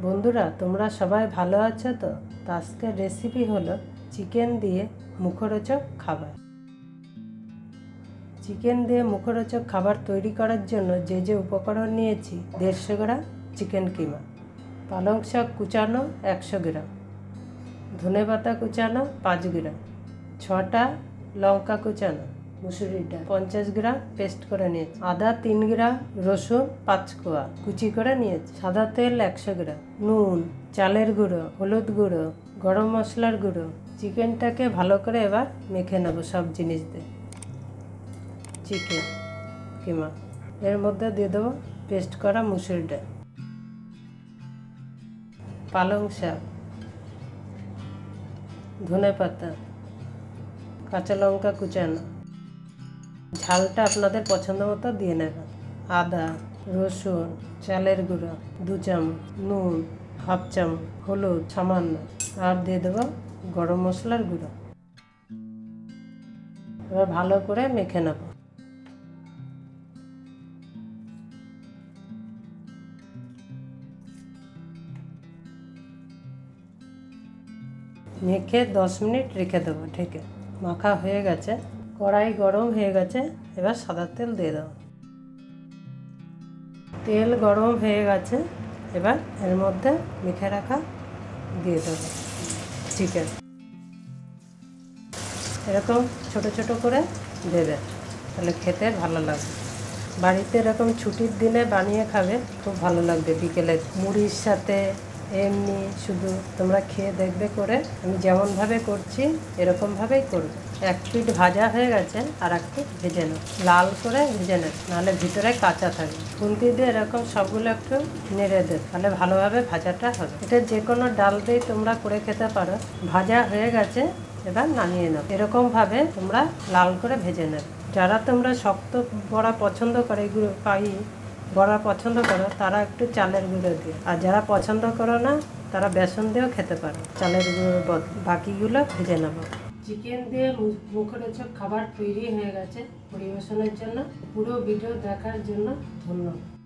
বন্ধুরা, তোমরা সবাই ভালো আছো তো? আজকের রেসিপি হলো চিকেন দিয়ে মুখরোচক খাবার। চিকেন দিয়ে মুখরোচক খাবার তৈরি করার জন্য যে উপকরণ নিয়েছি: 150 গ্রাম চিকেন কিমা, পালং শাক কুচানো 100 গ্রাম, ধনেপাতা কুচানো 5 গ্রাম, 6টা লঙ্কা কুচানো, মুসুরির ডাল 50 গ্রাম পেস্ট করে নিয়েছি, আদা 3 গ্রাম, রসুন 5 কোয়া কুচি করে নিয়েছি, সাদা তেল 100 গ্রাম, নুন, চালের গুঁড়ো, হলুদ গুঁড়ো, গরম মশলার গুঁড়ো। চিকেনটাকে ভালো করে এবার মেখে নেব সব জিনিস দিয়ে। চিকেন কিমা এর মধ্যে দিয়ে দেবো পেস্ট করা মুসুরির ডাল, পালং শাক, ধনেপাতা, কাঁচা লঙ্কা কুচানো, ঝালটা আপনাদের পছন্দ মতো দিয়ে নেবেন, আদা, রসুন, চালের গুঁড়ো 2 চামচ, নুন 1/2 চামচ, হলুদ সামান্য, আর দিয়ে দেবো গরম মশলার গুঁড়ো। এবার ভালো করে মেখে নেব। মেখে 10 মিনিট রেখে দেবো ঢেকে। মাখা হয়ে গেছে, কড়াই গরম হয়ে গেছে, এবার সাদা তেল দিয়ে দেবো। তেল গরম হয়ে গেছে, এবার এর মধ্যে মেখে রাখা দিয়ে দেবো চিকেন। এরকম ছোট ছোট করে দেবে, তাহলে খেতে ভালো লাগবে। বাড়িতে এরকম ছুটির দিনে বানিয়ে খাবে, খুব ভালো লাগবে। বিকেলে মুড়ির সাথে এমনি শুধু তোমরা খেয়ে দেখবে করে। আমি যেমনভাবে করছি এরকমভাবেই করবে। এক পিঠ ভাজা হয়ে গেছে, আর এক পিঠ ভেজে নেব, লাল করে ভেজে নেব, নাহলে ভিতরে কাঁচা থাকবে। খুন্তি দিয়ে এরকম সবগুলো একটু নেড়ে দেব, তাহলে ভালোভাবে ভাজাটা হবে। এটা যে কোনো ডাল দিয়েই তোমরা করে খেতে পারো। ভাজা হয়ে গেছে, এবার নামিয়ে নাও। এরকমভাবে তোমরা লাল করে ভেজে নেবে। যারা তোমরা শক্ত বড়া পছন্দ করে, এগুলো বড়া পছন্দ করো, তারা একটু চালের গুঁড়ো দিও। আর যারা পছন্দ করো না, তারা বেসন দিয়েও খেতে পারো। চালের গুঁড়োর বাকিগুলো ভেজে নেবো। চিকেন দিয়ে মুখরোচক খাবার তৈরি হয়ে গেছে পরিবেশনের জন্য। পুরো ভিডিও দেখার জন্য ধন্যবাদ।